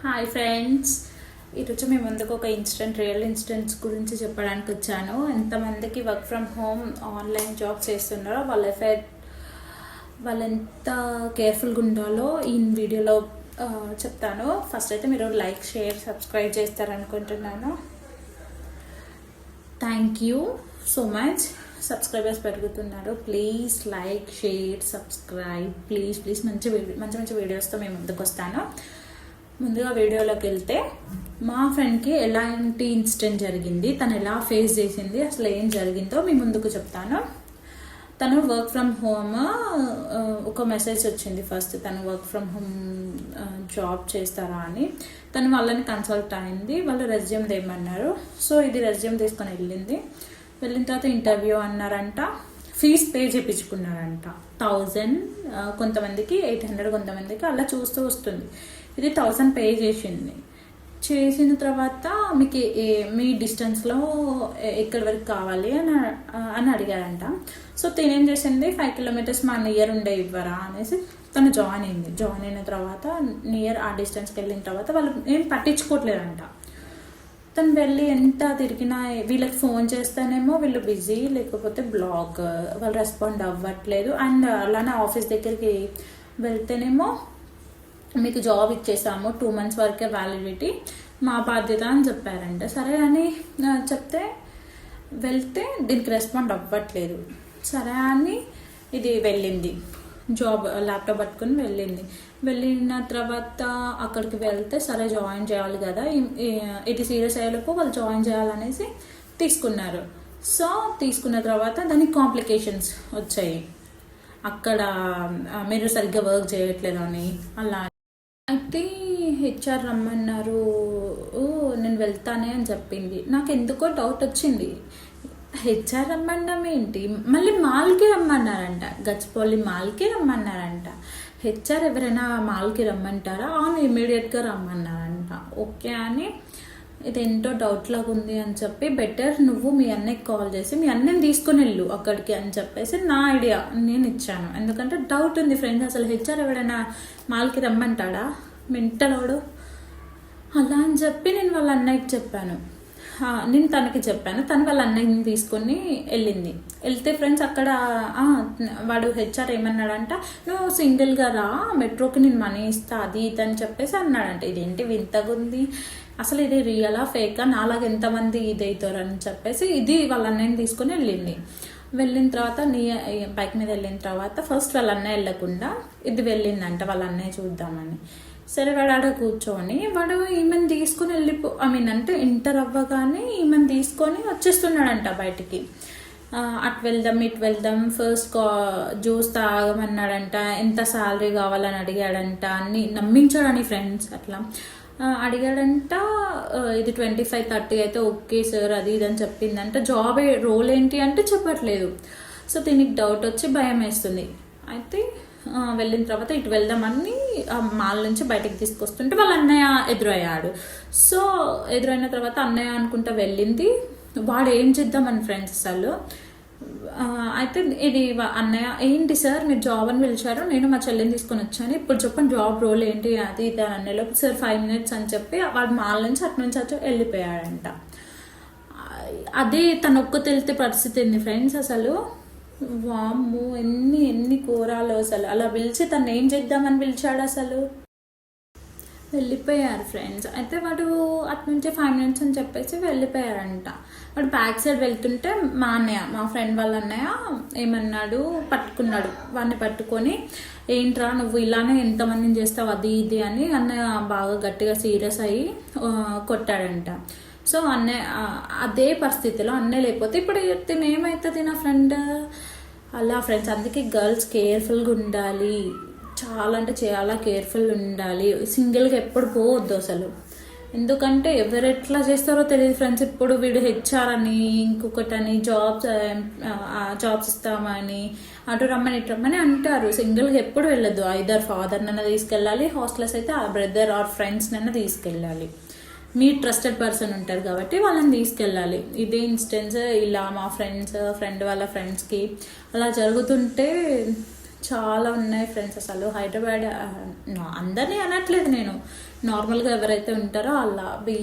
Hi friends, ఈరోజు మీ ముందుకు ఒక రియల్ ఇన్సిడెంట్స్ గురించి చెప్పడానికి వచ్చాను. ఎంతమందికి work from home online job చేస్తున్నారో వాళ్ళు ఎంత కేర్ఫుల్గా ఉండాలో ఈ వీడియోలో చెప్తాను. ఫస్ట్ అయితే మీరు లైక్, షేర్, సబ్స్క్రైబ్ చేస్తారనుకుంటున్నాను. Thank you so much. Subscribers పెరుగుతున్నారు. Please like, share, subscribe. Please మంచి వీడియోస్తో మేము ముందుకు వస్తాను. ముందుగా వీడియోలోకి వెళ్తే, మా ఫ్రెండ్కి ఎలాంటి ఇన్సిడెంట్ జరిగింది, తను ఎలా ఫేస్ చేసింది, అసలు ఏం జరిగిందో మీ ముందుకు చెప్తాను. తను వర్క్ ఫ్రమ్ హోమ్ ఒక మెసేజ్ వచ్చింది. ఫస్ట్ తను వర్క్ ఫ్రమ్ హోమ్ జాబ్ చేస్తారా అని తను వాళ్ళని కన్సల్ట్ అయింది. వాళ్ళు రెజ్యూమ్ దేమన్నారు. సో ఇది రెజ్యూమ్ తీసుకొని వెళ్ళిన తర్వాత ఇంటర్వ్యూ అన్నారంట. Fees pay చేయించుకున్నారంట. 1000, కొంతమందికి 800, కొంతమందికి అలా చూస్తూ వస్తుంది. ఇది 1000 పే చేసిన తర్వాత మీకు మీ డిస్టెన్స్లో ఎక్కడి వరకు కావాలి అని అడిగారంట. సో తినేం చేసింది, 5 కిలోమీటర్స్ మా నియర్ ఉండే ఇవ్వరా అనేసి తను జాయిన్ అయిన తర్వాత నియర్ ఆ డిస్టెన్స్కి వెళ్ళిన తర్వాత వాళ్ళు ఏం పట్టించుకోవట్లేదంట. తను వెళ్ళి ఎంత తిరిగినా వీళ్ళకి ఫోన్ చేస్తేనేమో వీళ్ళు బిజీ, లేకపోతే బ్లాక్, వాళ్ళు రెస్పాండ్ అవ్వట్లేదు. అండ్ అలానే ఆఫీస్ దగ్గరికి వెళ్తేనేమో మీకు జాబ్ ఇచ్చేసాము, 2 months వరకే వ్యాలిడిటీ, మా బాధ్యత అని చెప్పారంట. సరే అని వెళ్తే దీనికి రెస్పాండ్ అవ్వట్లేదు. సరే అని ఇది వెళ్ళింది, జాబ్ ల్యాప్టాప్ పట్టుకుని వెళ్ళిన తర్వాత అక్కడికి వెళ్తే సరే జాయిన్ చేయాలి కదా, ఇది సీరియస్ అయ్యేలోపు వాళ్ళు జాయిన్ చేయాలనేసి తీసుకున్నారు. సో తీసుకున్న తర్వాత దానికి కాంప్లికేషన్స్ వచ్చాయి. అక్కడ మీరు సరిగ్గా వర్క్ చేయట్లేదు అని అలా అయితే హెచ్ఆర్ రమ్మన్నారు. నేను వెళ్తానే అని చెప్పింది. నాకు ఎందుకో డౌట్ వచ్చింది, హెచ్ఆర్ రమ్మడం ఏంటి, మళ్ళీ మాల్కి రమ్మన్నారంట, గచ్చిపల్లి మాల్కి రమ్మన్నారంట. హెచ్ఆర్ ఎవరైనా మాల్కి రమ్మంటారా? అవును, ఇమీడియట్గా రమ్మన్నారంట. ఓకే అని ఇదేంటో డౌట్ లాగా ఉంది అని చెప్పి, బెటర్ నువ్వు మీ అన్నయ్యకి కాల్ చేసి మీ అన్నయ్యని తీసుకుని వెళ్ళు అక్కడికి అని చెప్పేసి నా ఐడియా నేను ఇచ్చాను. ఎందుకంటే డౌట్ ఉంది ఫ్రెండ్స్, అసలు హెచ్ఆర్ ఎవరైనా మాల్కి రమ్మంటాడా, మెంటలోడు అలా అని చెప్పి నేను వాళ్ళ అన్నయ్యకి చెప్పాను. నేను తనకి చెప్పాను, తను వాళ్ళ అన్నయ్యని తీసుకొని వెళ్తే ఫ్రెండ్స్ అక్కడ వాడు హెచ్ఆర్ ఏమన్నాడంట, నువ్వు సింగిల్గా రా, మెట్రోకి నేను మనీ ఇస్తా, అది ఇది అని చెప్పేసి అన్నాడంట. ఇదేంటి వింతగా ఉంది, అసలు ఇది రియలా ఫేకా, నాలాగా ఎంతమంది ఇదవుతారు అని చెప్పేసి ఇది వాళ్ళ అన్నయ్యని తీసుకొని వెళ్ళిన తర్వాత బైక్ మీద వెళ్ళిన తర్వాత ఫస్ట్ వాళ్ళ అన్నయ్య వెళ్ళకుండా ఇది వెళ్ళిందంట వాళ్ళ అన్నయ్య చూద్దామని. సరే వాడు ఆడ కూర్చొని వాడు ఈమెను తీసుకుని అంటే ఇంటర్ అవ్వగానే ఈమెను తీసుకొని వచ్చేస్తున్నాడంట బయటికి. అటు వెళ్దాం ఇటు వెళ్దాం, ఫస్ట్ జ్యూస్ తాగమన్నాడంట, ఎంత శాలరీ కావాలని అడిగాడంట, అన్ని నమ్మించాడని ఫ్రెండ్స్. అట్లా అడిగాడంట. ఇది 25-30 అయితే ఓకే సార్, అది ఇది అని చెప్పిందంట. జాబ్ రోల్ ఏంటి అంటే చెప్పట్లేదు. సో దీనికి డౌట్ వచ్చి భయం వేస్తుంది. అయితే వెళ్ళిన తర్వాత ఇటు వెళ్దామని మాల్ నుంచి బయటకు తీసుకొస్తుంటే వాళ్ళ అన్నయ్య ఎదురయ్యాడు. సో ఎదురైన తర్వాత అన్నయ్య అనుకుంటా వెళ్ళింది. వాడు ఏం చేద్దామని ఫ్రెండ్స్ అసలు. అయితే ఇది అన్నయ్య, ఏంటి సార్ మీరు జాబ్ అని పిలిచారు, నేను మా చెల్లిని తీసుకొని వచ్చాను, ఇప్పుడు చెప్పండి జాబ్ రోల్ ఏంటి అది ఇది అని అన్నలోపు సార్ 5 minutes అని చెప్పి వాడు మాల్ నుంచి అటు వెళ్ళిపోయాడంట. అదే తను తెలితే పరిస్థితి ఏంది ఫ్రెండ్స్ అసలు. వామ్ము ఎన్ని కూరాలు అసలు. అలా పిలిచి తను ఏం చేద్దామని పిలిచాడు అసలు. వెళ్ళిపోయారు ఫ్రెండ్స్. అయితే వాడు అటు నుంచి 5 minutes అని చెప్పేసి వెళ్ళిపోయారంట. వాడు బ్యాక్ సైడ్ వెళ్తుంటే మా ఫ్రెండ్ వాళ్ళ అన్నయ్య ఏమన్నాడు, పట్టుకున్నాడు. వాడిని పట్టుకొని, ఏంట్రా నువ్వు ఇలానే ఎంతమందిని చేస్తావు అది ఇది అని అన్నయ్య బాగా గట్టిగా సీరియస్ అయ్యి కొట్టాడంట. సో అన్నయ్య అదే పరిస్థితిలో అన్నయ్య లేకపోతే ఇప్పుడు ఏమవుతుంది నా ఫ్రెండ్. అలా ఫ్రెండ్స్, అందుకే గర్ల్స్ కేర్ఫుల్గా ఉండాలి, చాలా అంటే చాలా కేర్ఫుల్ ఉండాలి. సింగిల్గా ఎప్పుడు పోవద్దు అసలు. ఎందుకంటే ఎవరు ఎట్లా చేస్తారో తెలియదు ఫ్రెండ్స్. ఇప్పుడు వీడు హెచ్ఆర్ అని, ఇంకొకటని, జాబ్స్ ఇస్తామని, అటు రమ్మని ఇటు రమ్మని అంటారు. సింగిల్గా ఎప్పుడు వెళ్ళొద్దు. ఐదర్ ఫాదర్ నన్న తీసుకెళ్ళాలి, హాస్టల్స్ అయితే ఆ బ్రదర్ ఆర్ ఫ్రెండ్స్ నన్న తీసుకెళ్ళాలి. మీ ట్రస్టెడ్ పర్సన్ ఉంటారు కాబట్టి వాళ్ళని తీసుకెళ్ళాలి. ఇదే ఇన్స్టెన్స్ ఇలా మా ఫ్రెండ్ వాళ్ళ ఫ్రెండ్స్కి అలా జరుగుతుంటే చాలా ఉన్నాయి ఫ్రెండ్స్. అసలు హైదరాబాద్ అందరినీ అనట్లేదు నేను, నార్మల్గా ఎవరైతే ఉంటారో అలా బీ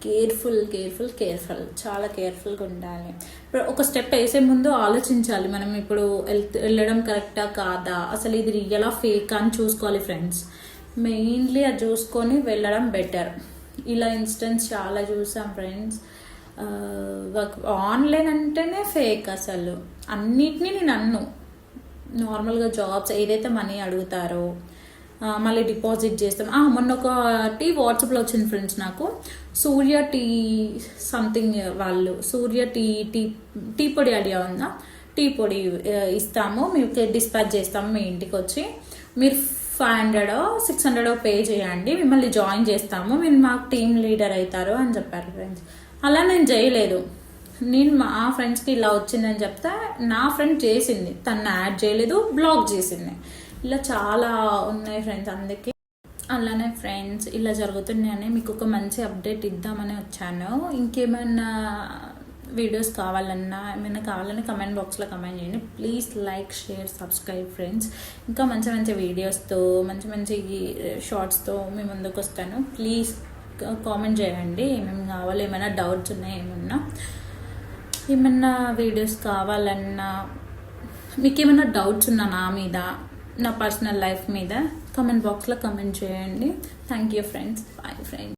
కేర్ఫుల్ కేర్ఫుల్ కేర్ఫుల్, చాలా కేర్ఫుల్గా ఉండాలి. ఇప్పుడు ఒక స్టెప్ వేసే ముందు ఆలోచించాలి, మనం ఇప్పుడు వెళ్ళడం కరెక్టా కాదా, అసలు ఇది రియలా ఫేకా అని చూసుకోవాలి ఫ్రెండ్స్. మెయిన్లీ అది చూసుకొని వెళ్ళడం బెటర్. ఇలా ఇన్స్టెన్స్ చాలా చూసాం ఫ్రెండ్స్. ఆన్లైన్ అంటేనే ఫేక్ అసలు. అన్నిటినీ నేను అన్ను నార్మల్గా జాబ్స్ ఏదైతే మనీ అడుగుతారో మళ్ళీ డిపాజిట్ చేస్తాం. మొన్న ఒకటి వాట్సాప్లో వచ్చింది ఫ్రెండ్స్ నాకు, సూర్య టీ సంథింగ్ వాళ్ళు, సూర్య టీ పొడి ఐడియా ఉందా, టీ పొడి ఇస్తాము మీకు, డిస్పాచ్ చేస్తాము మీ ఇంటికి వచ్చి, మీరు 500 600 పే చేయండి, మిమ్మల్ని జాయిన్ చేస్తాము, మీరు మాకు టీమ్ లీడర్ అవుతారు అని చెప్పారు ఫ్రెండ్స్. అలా నేను చేయలేదు, నేను మా ఫ్రెండ్స్కి ఇలా వచ్చిందని చెప్తే నా ఫ్రెండ్ చేసింది, తను యాడ్ చేయలేదు, బ్లాక్ చేసింది. ఇలా చాలా ఉన్నాయి ఫ్రెండ్స్. అందుకే అలానే ఫ్రెండ్స్ ఇలా జరుగుతున్నాయని మీకు ఒక మంచి అప్డేట్ ఇద్దామని వచ్చాను. ఇంకేమైనా వీడియోస్ కావాలన్నా ఏమైనా కావాలన్నా కమెంట్ బాక్స్లో కమెంట్ చేయండి. Please like, share, subscribe friends. ఇంకా మంచి మంచి వీడియోస్తో, మంచి మంచి షార్ట్స్తో మీ ముందుకు వస్తాను. ప్లీజ్ కామెంట్ చేయండి ఏమేమి కావాలి, ఏమైనా డౌట్స్ ఉన్నాయి, ఏమన్నా వీడియోస్ కావాలన్నా, మీకు ఏమైనా డౌట్స్ ఉన్నా నా మీద, నా పర్సనల్ లైఫ్ మీద, కమెంట్ బాక్స్లో కమెంట్ చేయండి. Thank you friends. Bye friends.